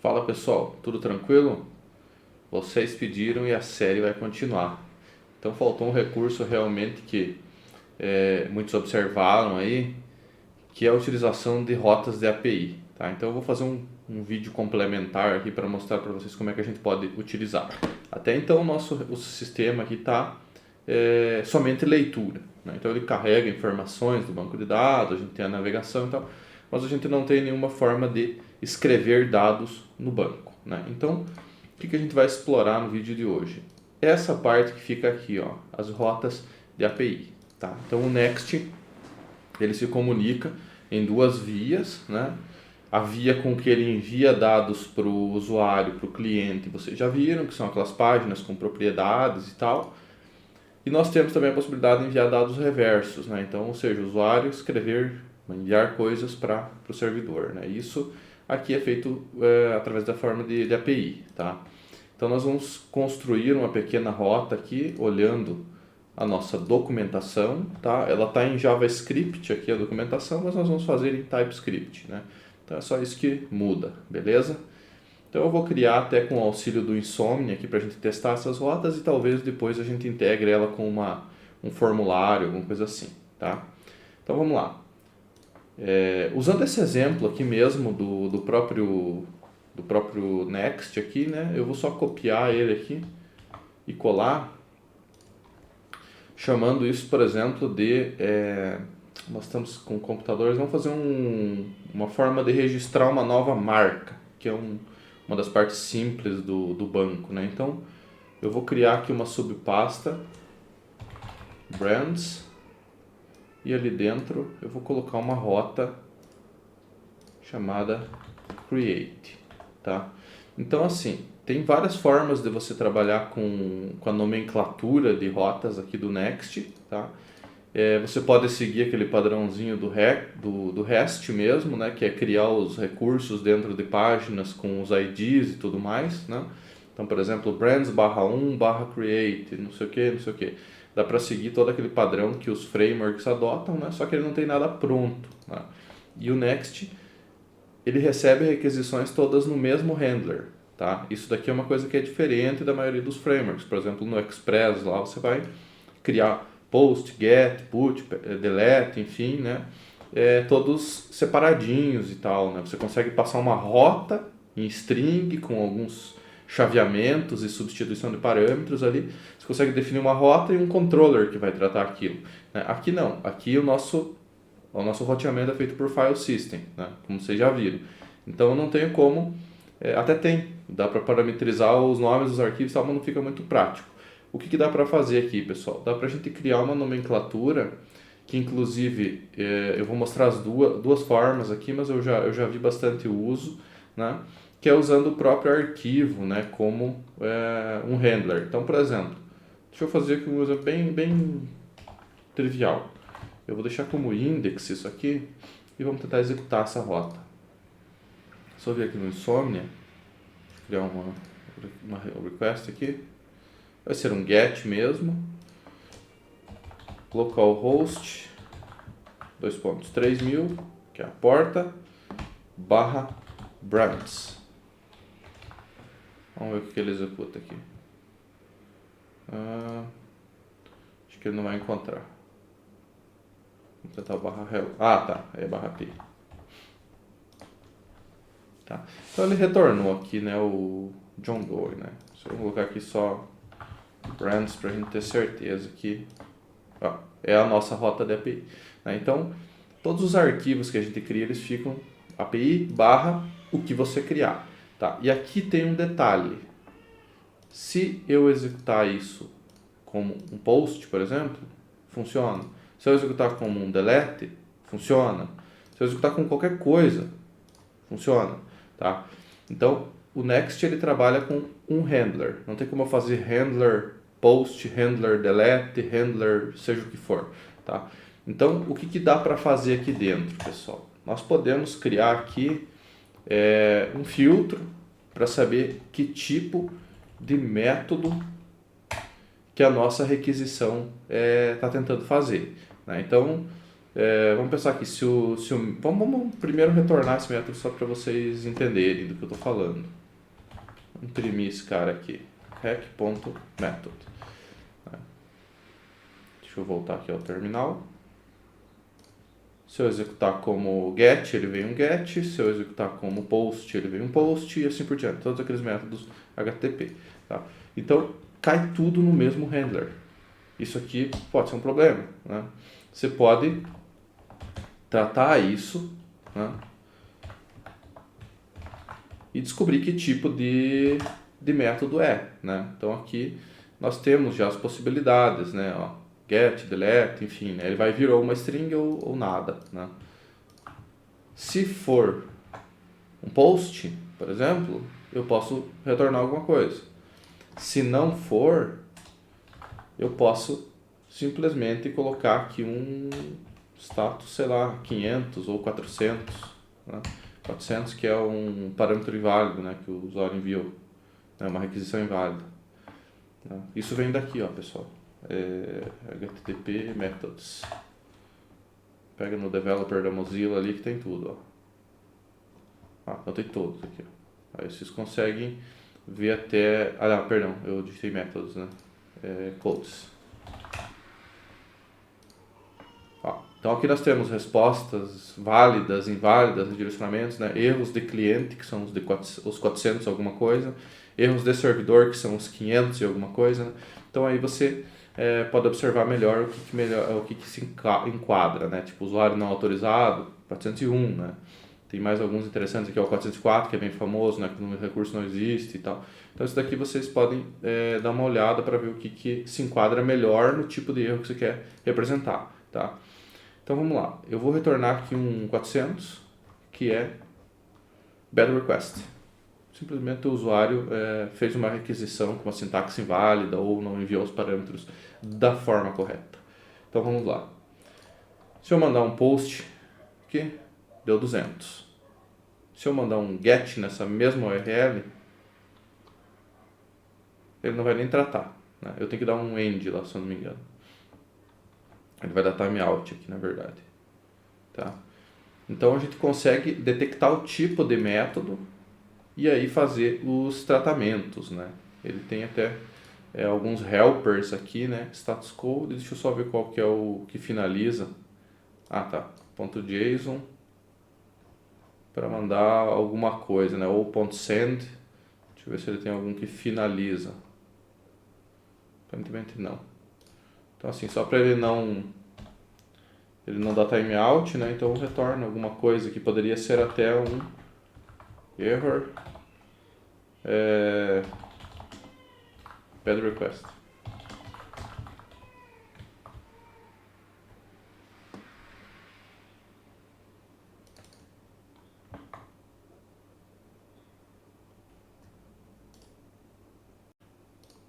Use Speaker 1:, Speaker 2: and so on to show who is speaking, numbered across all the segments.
Speaker 1: Fala pessoal, tudo tranquilo? Vocês pediram e a série vai continuar. Então faltou um recurso realmente que muitos observaram aí, que é a utilização de rotas de API. Tá? Então eu vou fazer um vídeo complementar aqui para mostrar para vocês como é que a gente pode utilizar. Até então o sistema aqui está somente leitura. Né? Então ele carrega informações do banco de dados, a gente tem a navegação e tal, mas a gente não tem nenhuma forma de escrever dados no banco. Né? Então o que a gente vai explorar no vídeo de hoje? Essa parte que fica aqui, ó, as rotas de API. Tá? Então o Next ele se comunica em duas vias, né? A via com que ele envia dados para o usuário, para o cliente, vocês já viram, que são aquelas páginas com propriedades e tal. E nós temos também a possibilidade de enviar dados reversos, né? Então, ou seja, o usuário enviar coisas para o servidor, né? Isso aqui é feito através da forma de API, tá? Então, nós vamos construir uma pequena rota aqui, olhando a nossa documentação, tá? Ela está em JavaScript aqui a documentação, mas nós vamos fazer em TypeScript, né? Então é só isso que muda, beleza? Então eu vou criar até com o auxílio do Insomnia aqui para a gente testar essas rotas e talvez depois a gente integre ela com um formulário, alguma coisa assim, tá? Então vamos lá. Usando esse exemplo aqui mesmo do próprio Next aqui, né? Eu vou só copiar ele aqui e colar, chamando isso, por exemplo, nós estamos com computadores, vamos fazer uma forma de registrar uma nova marca, que é uma das partes simples do banco, né? Então, eu vou criar aqui uma subpasta, Brands, e ali dentro eu vou colocar uma rota chamada Create, tá? Então, assim, tem várias formas de você trabalhar com a nomenclatura de rotas aqui do Next, tá? Você pode seguir aquele padrãozinho do REST mesmo, né? Que é criar os recursos dentro de páginas com os IDs e tudo mais, né? Então, por exemplo, brands/1/create, não sei o que, não sei o que. Dá para seguir todo aquele padrão que os frameworks adotam, né? Só que ele não tem nada pronto, né? E o Next, ele recebe requisições todas no mesmo handler, tá? Isso daqui é uma coisa que é diferente da maioria dos frameworks. Por exemplo, no Express lá você vai criar post, get, put, delete, enfim, né? Todos separadinhos e tal, né? Você consegue passar uma rota em string com alguns chaveamentos e substituição de parâmetros ali. Você consegue definir uma rota e um controller que vai tratar aquilo, né? Aqui não. Aqui o nosso roteamento é feito por file system, né? Como vocês já viram. Então eu não tenho como, até tem, dá para parametrizar os nomes dos arquivos, mas não fica muito prático. O que dá para fazer aqui, pessoal? Dá para a gente criar uma nomenclatura que, inclusive, eu vou mostrar as duas formas aqui, mas eu já vi bastante uso, né? Que é usando o próprio arquivo, né? Como um handler. Então, por exemplo, deixa eu fazer aqui um exemplo bem trivial. Eu vou deixar como index isso aqui e vamos tentar executar essa rota. Só vir aqui no Insomnia, criar uma request aqui. Vai ser um get mesmo, localhost 2.3000, que é a porta, /brands. Vamos ver o que ele executa aqui. Acho que ele não vai encontrar. Vamos tentar o /hello. Tá, é /p. Tá. Então ele retornou aqui, né, o John Doe, né? Eu vou colocar aqui só brands para a gente ter certeza que é a nossa rota de API, né? Então, todos os arquivos que a gente cria, eles ficam API barra o que você criar, tá? E aqui tem um detalhe. Se eu executar isso como um post, por exemplo, funciona. Se eu executar como um delete, funciona. Se eu executar com qualquer coisa, funciona, tá? Então, o Next ele trabalha com um handler. Não tem como eu fazer handler post, handler delete, handler seja o que for, tá? Então, o que dá para fazer aqui dentro, pessoal? Nós podemos criar aqui um filtro para saber que tipo de método que a nossa requisição está tentando fazer, né? Então, Vamos pensar aqui, vamos primeiro retornar esse método só para vocês entenderem do que eu estou falando. Vou imprimir esse cara aqui, rec.method. Deixa eu voltar aqui ao terminal. Se eu executar como get, ele vem um get. Se eu executar como post, ele vem um post e assim por diante. Todos aqueles métodos HTTP. Tá? Então, cai tudo no mesmo handler. Isso aqui pode ser um problema. Né? Você pode tratar isso, né? E descobrir que tipo de método é. Né? Então, aqui nós temos já as possibilidades, né? Ó, get, delete, enfim, né? Ele vai vir ou uma string ou nada, né? Se for um post, por exemplo, eu posso retornar alguma coisa. Se não for, eu posso simplesmente colocar aqui um status, sei lá, 500 ou 400, né? 400 que é um parâmetro inválido, né? Que o usuário enviou, é uma requisição inválida. Né? Isso vem daqui, ó, pessoal. HTTP methods. Pega no developer da Mozilla ali que tem tudo, ó. Então tem todos aqui, ó. Aí vocês conseguem ver até... perdão, eu digitei methods, né? Codes. Então aqui nós temos respostas válidas, inválidas, direcionamentos, né? Erros de cliente, que são os 400 alguma coisa, erros de servidor, que são os 500 e alguma coisa, né? Então aí você pode observar melhor o que se enquadra, né? Tipo, usuário não autorizado, 401, né? Tem mais alguns interessantes aqui, o 404, que é bem famoso, né? Que o recurso não existe e tal. Então isso daqui vocês podem dar uma olhada para ver o que se enquadra melhor no tipo de erro que você quer representar, tá? Então vamos lá, eu vou retornar aqui um 400, que é bad request. Simplesmente o usuário fez uma requisição com uma sintaxe inválida ou não enviou os parâmetros da forma correta. Então vamos lá. Se eu mandar um post aqui, deu 200. Se eu mandar um get nessa mesma URL, ele não vai nem tratar, né? Eu tenho que dar um end lá, se eu não me engano. Ele vai dar timeout aqui, na verdade. Tá? Então a gente consegue detectar o tipo de método e aí fazer os tratamentos, né? Ele tem até alguns helpers aqui, né? Status code, deixa eu só ver qual que é o que finaliza. Tá. .json para mandar alguma coisa, né? Ou .send. Deixa eu ver se ele tem algum que finaliza. Aparentemente não. Então assim, só para ele não dar timeout, né? Então retorna alguma coisa que poderia ser até um error bad request.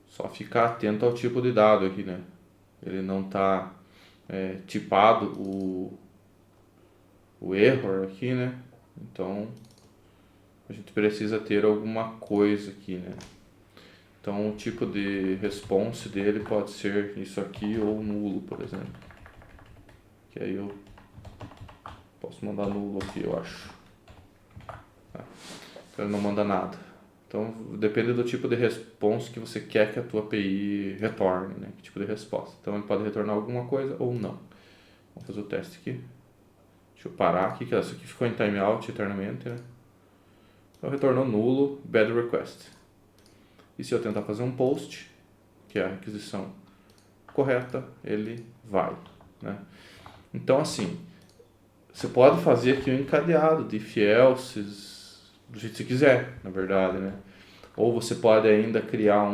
Speaker 1: Só ficar atento ao tipo de dado aqui, né? Ele não está tipado o error aqui, né? Então a gente precisa ter alguma coisa aqui, né? Então o tipo de response dele pode ser isso aqui ou nulo, por exemplo. Que aí eu posso mandar nulo aqui, eu acho. Então ele não manda nada. Então depende do tipo de response que você quer que a tua API retorne, né? Que tipo de resposta. Então ele pode retornar alguma coisa ou não. Vamos fazer o teste aqui. Deixa eu parar aqui, que isso aqui ficou em timeout eternamente, né? Então retornou nulo, bad request. E se eu tentar fazer um post, que é a requisição correta, ele vai, né? Então assim, você pode fazer aqui um encadeado de if elses do jeito que você quiser, na verdade, né? Ou você pode ainda criar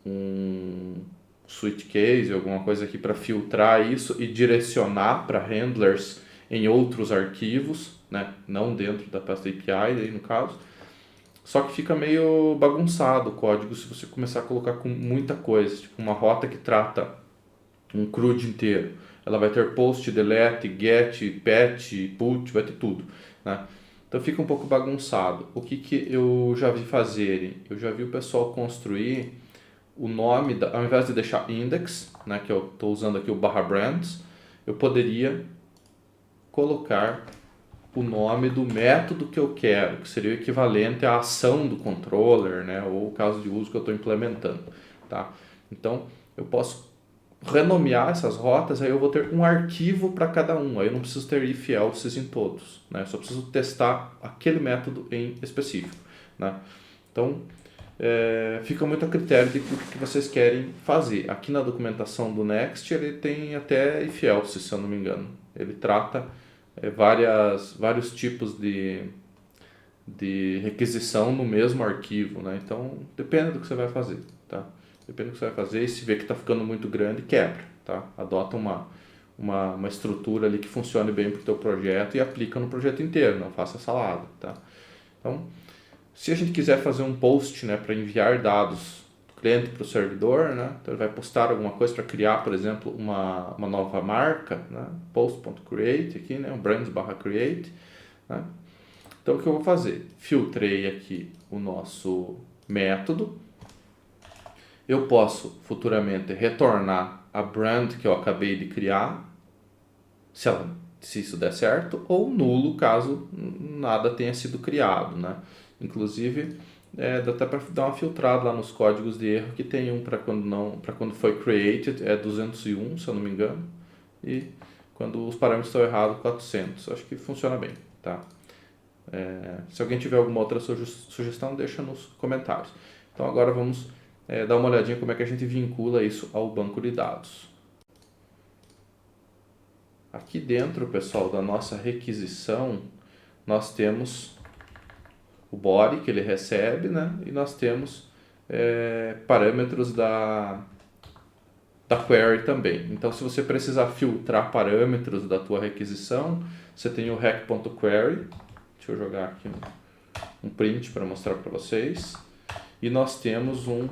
Speaker 1: um switch case, alguma coisa aqui para filtrar isso e direcionar para handlers em outros arquivos, né? Não dentro da pasta API, aí no caso. Só que fica meio bagunçado o código se você começar a colocar com muita coisa, tipo uma rota que trata um CRUD inteiro. Ela vai ter post, delete, get, patch, put, vai ter tudo, né? Então fica um pouco bagunçado. O que eu já vi fazerem? Eu já vi o pessoal construir o nome, ao invés de deixar index, né, que eu estou usando aqui o /brands, eu poderia colocar o nome do método que eu quero, que seria o equivalente à ação do controller, né, ou o caso de uso que eu estou implementando, tá? Então, eu posso renomear essas rotas, aí eu vou ter um arquivo para cada um, aí eu não preciso ter if else em todos, né? Eu só preciso testar aquele método em específico, né? Então, fica muito a critério de o que vocês querem fazer. Aqui na documentação do Next, ele tem até if else, se eu não me engano. Ele trata vários tipos de requisição no mesmo arquivo, né? Então, depende do que você vai fazer, tá? Depende do que você vai fazer, e se vê que está ficando muito grande, quebra, tá? Adota uma estrutura ali que funcione bem para o teu projeto e aplica no projeto inteiro, não faça salada, tá? Então, se a gente quiser fazer um post, né, para enviar dados do cliente para o servidor, né, então ele vai postar alguma coisa para criar, por exemplo, uma nova marca, né, post.create aqui, né, um brands/create, né. Então, o que eu vou fazer? Filtrei aqui o nosso método. Eu posso futuramente retornar a brand que eu acabei de criar, se isso der certo, ou nulo caso nada tenha sido criado, né? Inclusive, dá até para dar uma filtrada lá nos códigos de erro, que tem um para quando foi created, é 201, se eu não me engano, e quando os parâmetros estão errados, 400. Acho que funciona bem, tá? Se alguém tiver alguma outra sugestão, deixa nos comentários. Então agora vamos dar uma olhadinha como é que a gente vincula isso ao banco de dados. Aqui dentro, pessoal, da nossa requisição, nós temos o body que ele recebe, né? E nós temos parâmetros da query também. Então, se você precisar filtrar parâmetros da tua requisição, você tem o rec.query. Deixa eu jogar aqui um print para mostrar para vocês. E nós temos um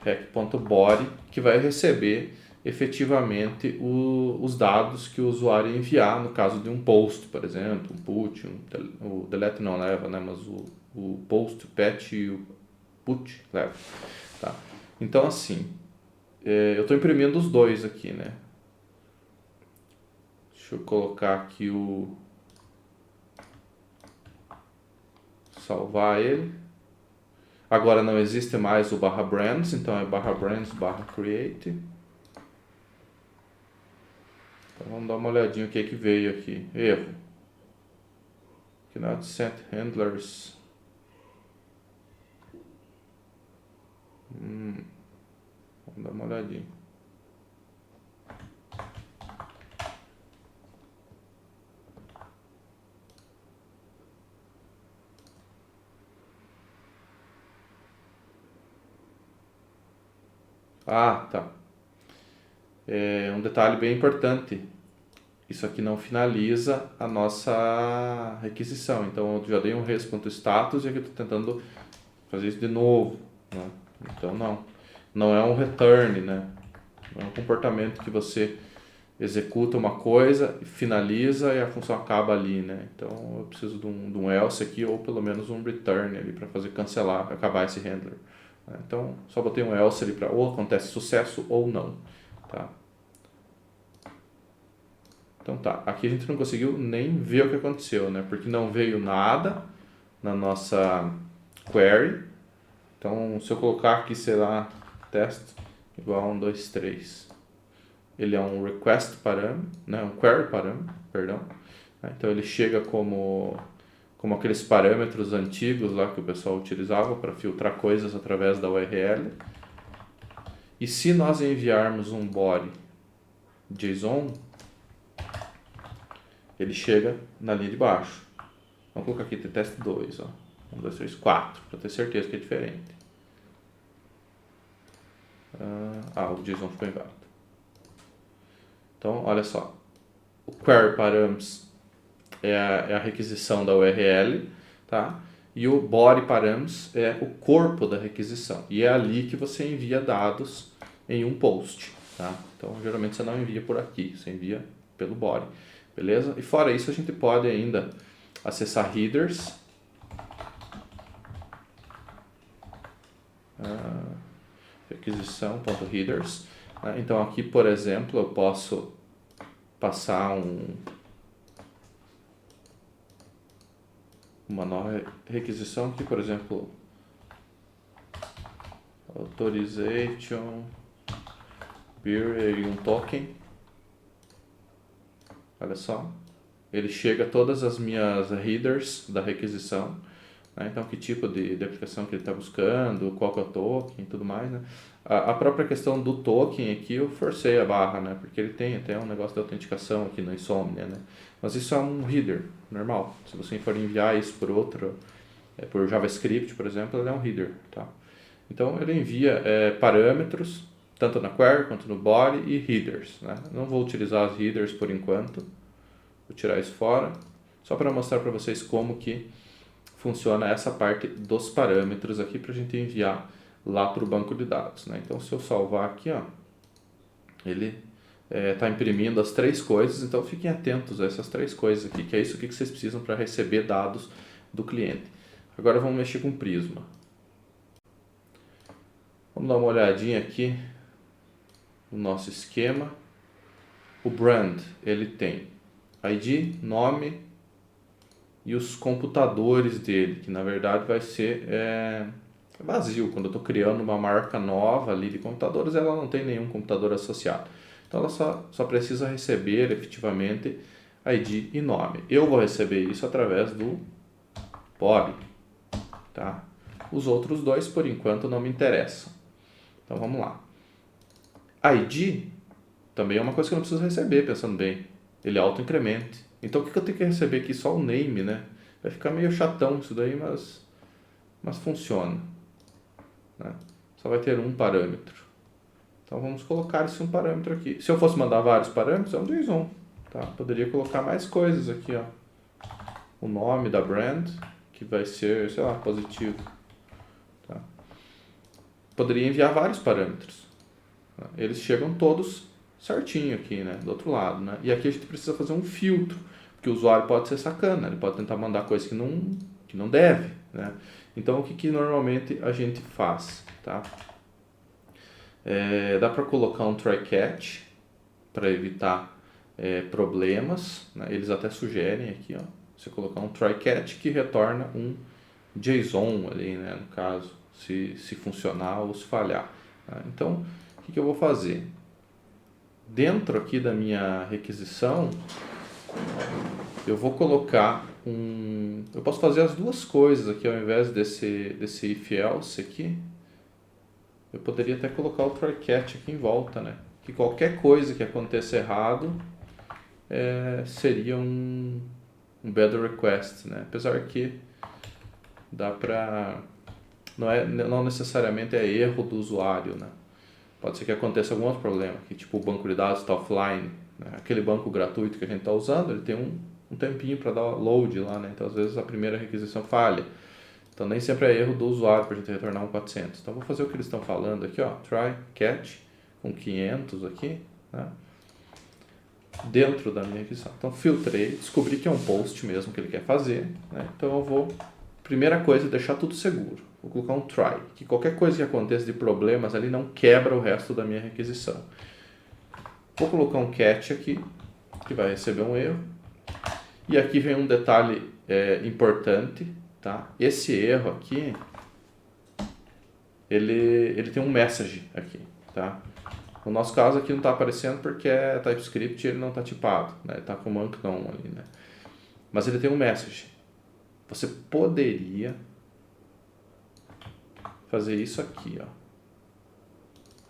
Speaker 1: rec.body que vai receber efetivamente os dados que o usuário enviar, no caso de um post, por exemplo, um put, o delete não leva, né, mas o post, o patch e o put leva. Tá? Então, assim, eu estou imprimindo os dois aqui, né? Deixa eu colocar aqui salvar ele. Agora não existe mais o /brands, então é /brands/create. Então vamos dar uma olhadinha o que veio aqui. Erro. Cannot set handlers. Vamos dar uma olhadinha. Ah, tá. Um detalhe bem importante. Isso aqui não finaliza a nossa requisição. Então eu já dei um res.status e aqui eu estou tentando fazer isso de novo, né? Então não é um return, né? Não é um comportamento que você executa uma coisa, finaliza e a função acaba ali, né? Então eu preciso de um else aqui ou pelo menos um return ali para fazer cancelar, acabar esse handler. Então só botei um else ali para ou acontece sucesso ou não, tá? Então tá, aqui a gente não conseguiu nem ver o que aconteceu, né? Porque não veio nada na nossa query. Então se eu colocar aqui, sei lá, test igual a 1, 2, 3, ele é um request param, né? Um query param, perdão. Então ele chega como aqueles parâmetros antigos lá que o pessoal utilizava para filtrar coisas através da URL. E se nós enviarmos um body JSON, ele chega na linha de baixo. Vamos colocar aqui teste 2, ó. 1, 2, 3, 4, para ter certeza que é diferente. O JSON ficou inválido. Então, olha só. O query params é a requisição da URL, tá? E o body params é o corpo da requisição. E é ali que você envia dados em um post, tá? Então, geralmente você não envia por aqui, você envia pelo body. Beleza? E fora isso, a gente pode ainda acessar headers. Requisição.headers. Então aqui, por exemplo, eu posso passar uma nova requisição aqui, por exemplo, authorization period e um token. Olha só, ele chega a todas as minhas headers da requisição, né? Então que tipo de aplicação que ele está buscando, qual que é o token e tudo mais, né? A própria questão do token aqui eu forcei a barra, né? Porque ele tem até um negócio de autenticação aqui no Insomnia, né? Mas isso é um header normal. Se você for enviar isso por por JavaScript, por exemplo, ele é um header, tá? Então ele envia parâmetros tanto na query quanto no body e headers, né? Não vou utilizar as headers por enquanto, vou tirar isso fora, só para mostrar para vocês como que funciona essa parte dos parâmetros aqui para a gente enviar lá para o banco de dados, né? Então se eu salvar aqui, ó, ele está imprimindo as três coisas, então fiquem atentos a essas três coisas aqui, que é isso que vocês precisam para receber dados do cliente. Agora vamos mexer com o Prisma. Vamos dar uma olhadinha aqui no nosso esquema. O brand, ele tem ID, nome e os computadores dele, que na verdade vai ser vazio. Quando eu estou criando uma marca nova ali de computadores, ela não tem nenhum computador associado. Então ela só precisa receber efetivamente ID e nome. Eu vou receber isso através do body, tá? Os outros dois, por enquanto, não me interessam. Então vamos lá. ID também é uma coisa que eu não preciso receber, pensando bem. Ele auto-incremente. Então o que eu tenho que receber aqui? Só o name, né? Vai ficar meio chatão isso daí, mas funciona, né? Só vai ter um parâmetro. Então vamos colocar esse um parâmetro aqui. Se eu fosse mandar vários parâmetros, é um JSON, tá? Poderia colocar mais coisas aqui, ó. O nome da brand, que vai ser, sei lá, positivo. Tá? Poderia enviar vários parâmetros. Tá? Eles chegam todos certinho aqui, né? Do outro lado, né? E aqui a gente precisa fazer um filtro, porque o usuário pode ser sacana, ele pode tentar mandar coisa que não deve, né? Então o que normalmente a gente faz, tá? Dá para colocar um try catch para evitar problemas, né? Eles até sugerem aqui, ó, você colocar um try catch que retorna um JSON ali, né? No caso, se funcionar ou se falhar, tá? Então o que eu vou fazer? Dentro aqui da minha requisição, eu vou colocar eu posso fazer as duas coisas aqui, ao invés desse if else aqui, eu poderia até colocar o try catch aqui em volta, né? Que qualquer coisa que aconteça errado seria um bad request, né? Apesar que dá pra... não necessariamente é erro do usuário, né? Pode ser que aconteça algum outro problema, que tipo o banco de dados está offline, né? Aquele banco gratuito que a gente está usando, ele tem um tempinho para dar load lá, né? Então às vezes a primeira requisição falha. Então nem sempre é erro do usuário para a gente retornar um 400. Então vou fazer o que eles estão falando aqui, ó, try catch com 500 aqui, né? Dentro da minha requisição. Então filtrei, descobri que é um post mesmo que ele quer fazer, né? Então eu vou, primeira coisa, deixar tudo seguro. Vou colocar um try, que qualquer coisa que aconteça de problemas ali não quebra o resto da minha requisição. Vou colocar um catch aqui, que vai receber um erro. E aqui vem um detalhe importante, tá? Esse erro aqui, ele tem um message aqui, tá? No nosso caso aqui não está aparecendo porque é TypeScript e ele não está tipado, né? Está com unknown ali, né? Mas ele tem um message. Você poderia fazer isso aqui, ó.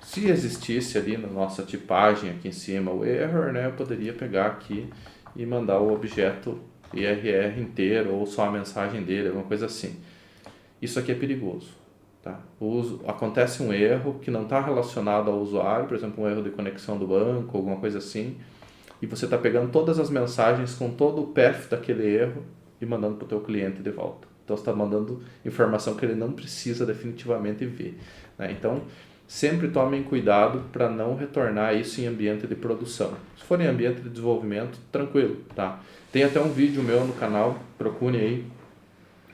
Speaker 1: Se existisse ali na nossa tipagem aqui em cima o error, né? Eu poderia pegar aqui e mandar o objeto IRR inteiro ou só a mensagem dele, alguma coisa assim. Isso aqui é perigoso, tá? Acontece um erro que não está relacionado ao usuário, por exemplo, um erro de conexão do banco, alguma coisa assim, e você está pegando todas as mensagens com todo o path daquele erro e mandando para o teu cliente de volta. Então você está mandando informação que ele não precisa definitivamente ver, né? Então sempre tomem cuidado para não retornar isso em ambiente de produção. Se for em ambiente de desenvolvimento, tranquilo, tá? Tem até um vídeo meu no canal, procure aí,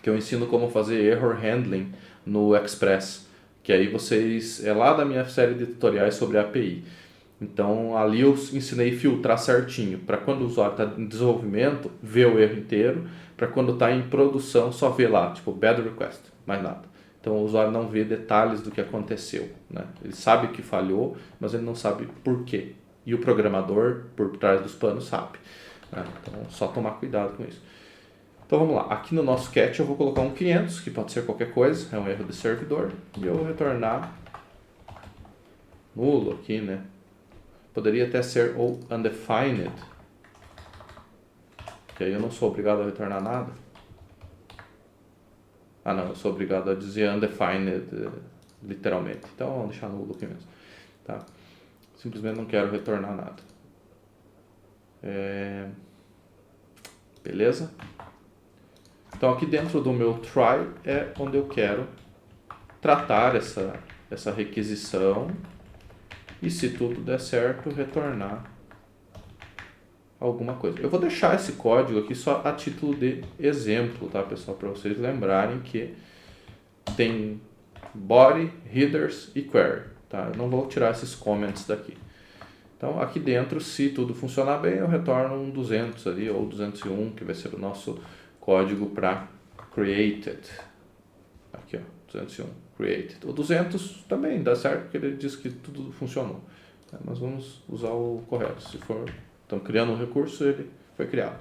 Speaker 1: que eu ensino como fazer error handling no Express, que aí vocês, é lá da minha série de tutoriais sobre API. Então ali eu ensinei a filtrar certinho, para quando o usuário está em desenvolvimento, ver o erro inteiro, para quando está em produção, só ver lá, tipo bad request, mais nada. Então o usuário não vê detalhes do que aconteceu, né? Ele sabe que falhou, mas ele não sabe por quê. E o programador, por trás dos panos, sabe, né? Então só tomar cuidado com isso. Então vamos lá, aqui no nosso catch eu vou colocar um 500, que pode ser qualquer coisa, é um erro de servidor, e eu vou retornar nulo aqui, né? Poderia até ser ou undefined, que aí eu não sou obrigado a retornar nada. Ah não, eu sou obrigado a dizer undefined literalmente, então vamos deixar nulo aqui mesmo, tá? Simplesmente não quero retornar nada. Beleza? Então aqui dentro do meu try é onde eu quero tratar essa requisição e, se tudo der certo, retornar alguma coisa. Eu vou deixar esse código aqui só a título de exemplo, tá, pessoal? Para vocês lembrarem que tem body, headers e query, tá? Eu não vou tirar esses comments daqui. Então aqui dentro, se tudo funcionar bem, eu retorno um 200 ali, ou 201, que vai ser o nosso código para created. Aqui, ó, 201, created. O 200 também dá certo, porque ele diz que tudo funcionou. Mas vamos usar o correto. Se for, estamos criando um recurso, ele foi criado.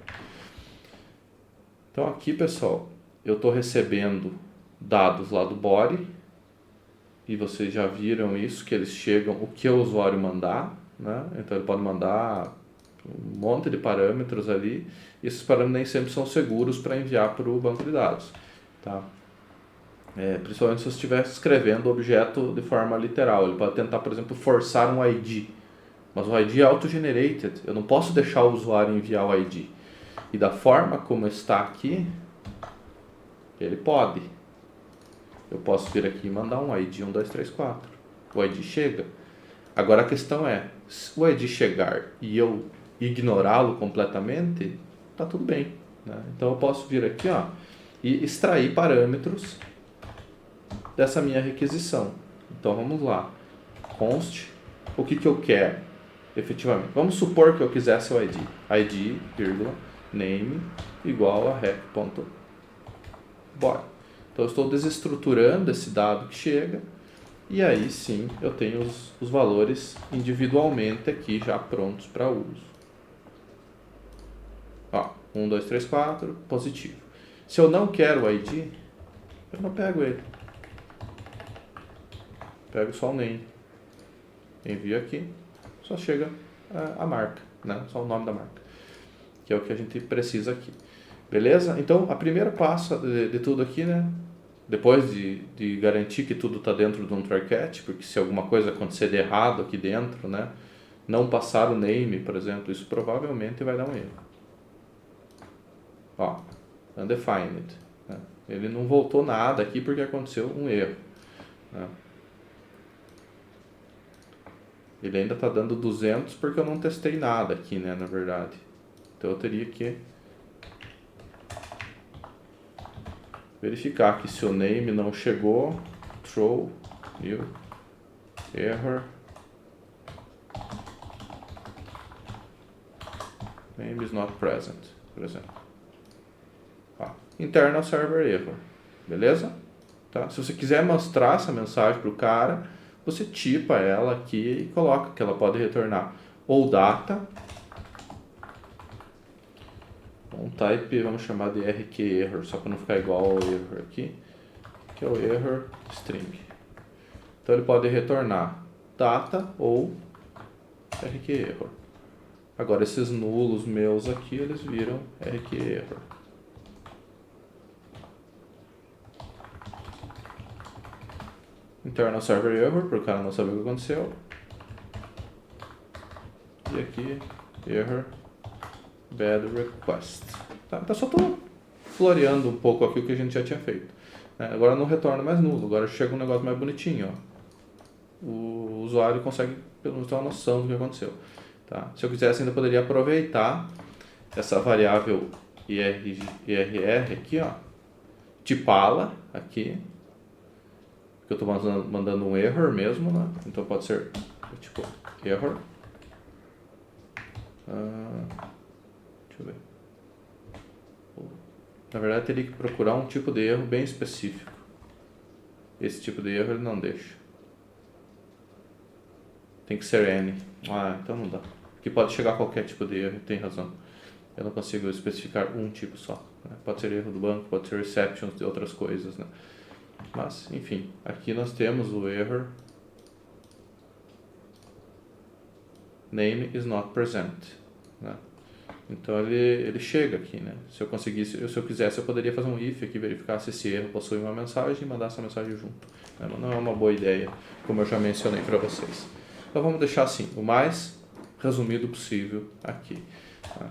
Speaker 1: Então aqui, pessoal, eu estou recebendo dados lá do body, e vocês já viram isso, que eles chegam o que o usuário mandar, né? Então ele pode mandar um monte de parâmetros ali, e esses parâmetros nem sempre são seguros para enviar para o banco de dados, tá? Principalmente se você estiver escrevendo o objeto de forma literal. Ele pode tentar, por exemplo, forçar um ID, mas o ID é auto-generated, eu não posso deixar o usuário enviar o ID. E da forma como está aqui, ele pode. Eu posso vir aqui e mandar um ID 1234. O ID chega. Agora a questão é, se o ID chegar e eu ignorá-lo completamente, tá tudo bem, né? Então eu posso vir aqui, ó, e extrair parâmetros dessa minha requisição. Então vamos lá, const, o que eu quero efetivamente. Vamos supor que eu quisesse o ID, vírgula, name igual a rec.body. Então eu estou desestruturando esse dado que chega, e aí sim eu tenho os valores individualmente aqui já prontos para uso. Ó, 1, 2, 3, 4, positivo. Se eu não quero o ID, eu não pego ele. Pego só o name. Envio aqui, só chega a marca, né? Só o nome da marca, que é o que a gente precisa aqui. Beleza? Então, a primeira passo de tudo aqui, né? Depois de garantir que tudo está dentro de um try catch, porque se alguma coisa acontecer de errado aqui dentro, né? Não passar o name, por exemplo, isso provavelmente vai dar um erro. Ó, undefined, né? Ele não voltou nada aqui porque aconteceu um erro, né? Ele ainda está dando 200 porque eu não testei nada aqui, né, na verdade. Então eu teria que verificar que se o name não chegou, throw new error, name is not present, por exemplo. Ó, internal server error, beleza? Tá? Se você quiser mostrar essa mensagem para o cara, você tipa ela aqui e coloca que ela pode retornar ou data, um type, vamos chamar de RQ error, só para não ficar igual ao error aqui, que é o error string. Então ele pode retornar data ou RQ error. Agora esses nulos meus aqui, eles viram RQ error. Internal server error, para o cara não saber o que aconteceu. E aqui, error bad request. Tá? Então só estou floreando um pouco aqui o que a gente já tinha feito. Agora não retorna mais nulo, agora chega um negócio mais bonitinho. Ó. O usuário consegue pelo menos ter uma noção do que aconteceu. Tá? Se eu quisesse, ainda poderia aproveitar essa variável IRR aqui, ó, tipá-la aqui, porque eu estou mandando um error mesmo, né? Então pode ser tipo error Deixa eu ver. Na verdade, teria que procurar um tipo de erro bem específico. Esse tipo de erro ele não deixa. Tem que ser N. Então não dá. Porque pode chegar a qualquer tipo de erro, tem razão. Eu não consigo especificar um tipo só. Né? Pode ser erro do banco, pode ser exceptions de outras coisas. Né? Mas, enfim, aqui nós temos o error name is not present. Né? Então ele chega aqui. Né? Se eu quisesse, eu poderia fazer um if aqui, verificar se esse erro possui uma mensagem e mandar essa mensagem junto. Né? Mas não é uma boa ideia, como eu já mencionei para vocês. Então vamos deixar assim, o mais resumido possível aqui. Tá?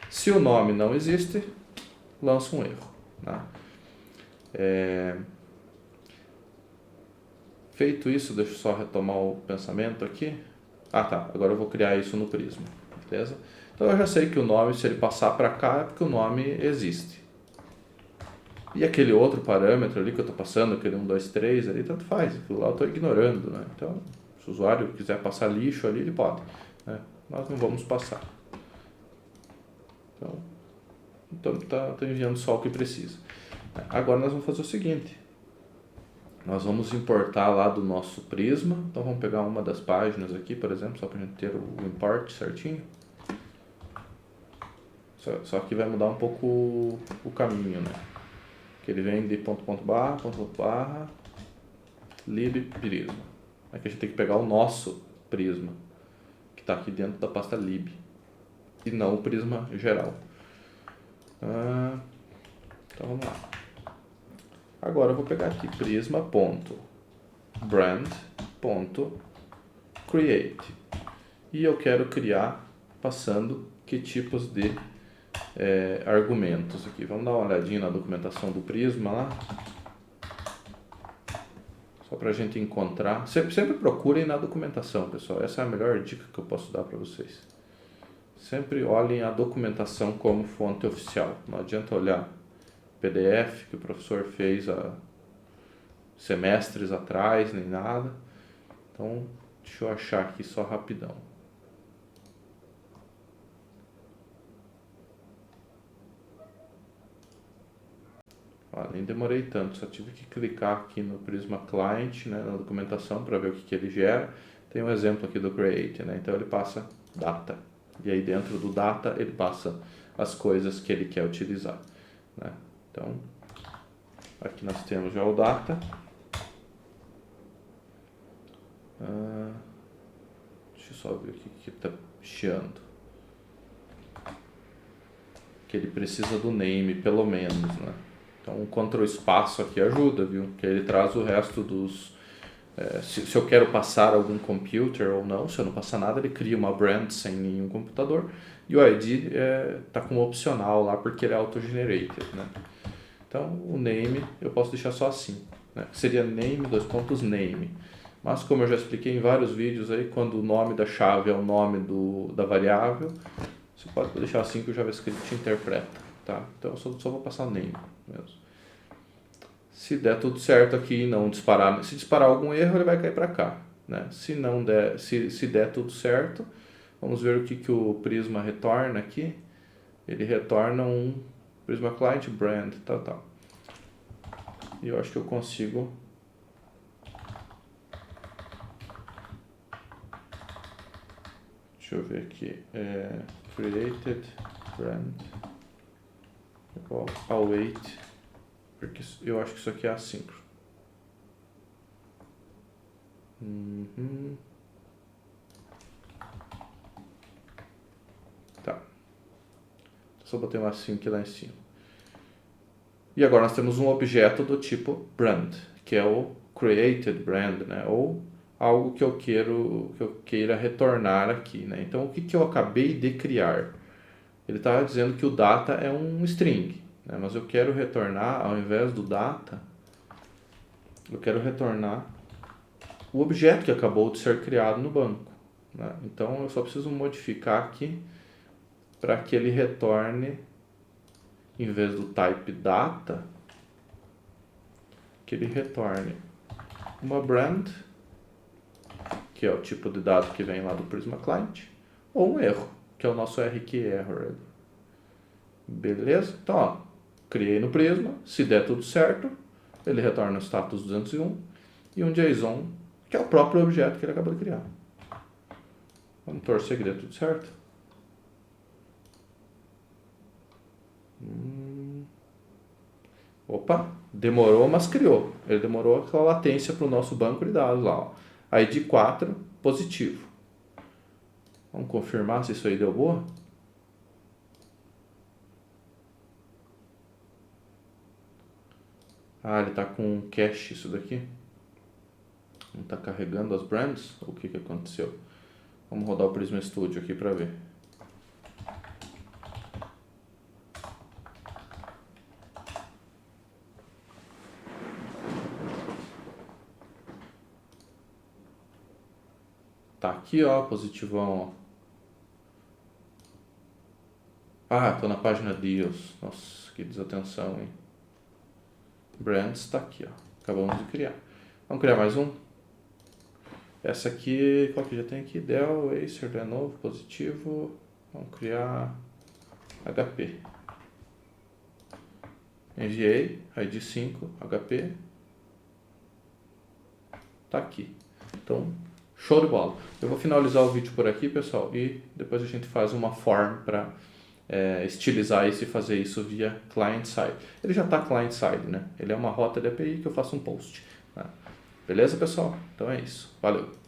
Speaker 1: Se o nome não existe, lança um erro. Tá? Feito isso, deixa eu só retomar o pensamento aqui. Tá, agora eu vou criar isso no Prisma, beleza? Então eu já sei que o nome, se ele passar para cá, é porque o nome existe. E aquele outro parâmetro ali que eu estou passando, aquele 1, 2, 3 ali, tanto faz, aquilo lá eu estou ignorando, né? Então, se o usuário quiser passar lixo ali, ele pode. Né? Nós não vamos passar. Então tá enviando só o que precisa. Agora nós vamos fazer o seguinte. Nós vamos importar lá do nosso Prisma. Então vamos pegar uma das páginas aqui, por exemplo, só para a gente ter o import certinho. Só que vai mudar um pouco o caminho, né? Que ele vem de ponto barra, lib prisma. Aqui a gente tem que pegar o nosso Prisma, que está aqui dentro da pasta lib, e não o Prisma geral. Então vamos lá. Agora eu vou pegar aqui prisma.brand.create e eu quero criar passando que tipos de argumentos aqui. Vamos dar uma olhadinha na documentação do Prisma lá. Só para a gente encontrar. Sempre procurem na documentação, pessoal. Essa é a melhor dica que eu posso dar para vocês. Sempre olhem a documentação como fonte oficial. Não adianta olhar PDF que o professor fez há semestres atrás, nem nada. Então, deixa eu achar aqui só rapidão. Nem demorei tanto, só tive que clicar aqui no Prisma Client, né, na documentação, para ver o que ele gera. Tem um exemplo aqui do Create, né? Então ele passa data. E aí dentro do data ele passa as coisas que ele quer utilizar. Né? Então, aqui nós temos já o data. Deixa eu só ver o que está chiando. Que ele precisa do name, pelo menos, né? Então, um Ctrl espaço aqui ajuda, viu? Que ele traz o resto dos... se eu quero passar algum computer ou não, se eu não passar nada, ele cria uma brand sem nenhum computador. E o ID está como opcional lá, porque ele é auto-generated, né? Então, o name eu posso deixar só assim, né? Seria name, name. Mas, como eu já expliquei em vários vídeos aí, quando o nome da chave é o nome da variável, você pode deixar assim que o JavaScript interpreta. Tá? Então eu só vou passar name mesmo. Se der tudo certo aqui e não disparar, se disparar algum erro, ele vai cair para cá, né? Se não der, se der tudo certo, vamos ver o que o Prisma retorna aqui. Ele retorna um Prisma Client Brand, tal. E eu acho que eu consigo deixa eu ver aqui, created brand await, porque eu acho que isso aqui é assíncrono. Tá. Só botei um async lá em cima. E agora nós temos um objeto do tipo brand, que é o created brand, né? Ou algo que eu queira retornar aqui, né? Então o que eu acabei de criar? Ele está dizendo que o data é um string, né? Mas eu quero retornar, ao invés do data, eu quero retornar o objeto que acabou de ser criado no banco, né? Então eu só preciso modificar aqui para que ele retorne, em vez do type data, que ele retorne uma brand, que é o tipo de dado que vem lá do Prisma Client, ou um erro, que é o nosso RQ Error. Beleza? Então, ó, criei no Prisma, se der tudo certo, ele retorna o status 201 e um JSON, que é o próprio objeto que ele acabou de criar. Vamos torcer que dê tudo certo. Opa, demorou, mas criou. Ele demorou aquela latência para o nosso banco de dados lá. Ó. ID 4, positivo. Vamos confirmar se isso aí deu boa? Ah, ele está com cache isso daqui. Não está carregando as brands? O que aconteceu? Vamos rodar o Prisma Studio aqui para ver. Tá aqui, ó, positivão, ó. Ah, tô na página Deals. Nossa, que desatenção, hein? Brands tá aqui, ó. Acabamos de criar. Vamos criar mais um? Essa aqui, qual que já tem aqui? Dell, Acer, de novo, positivo. Vamos criar HP. Enviei, ID 5, HP. Tá aqui. Então, show de bola. Eu vou finalizar o vídeo por aqui, pessoal, e depois a gente faz uma form para estilizar isso e fazer isso via client-side. Ele já está client-side, né? Ele é uma rota de API que eu faço um post. Né? Beleza, pessoal? Então é isso. Valeu!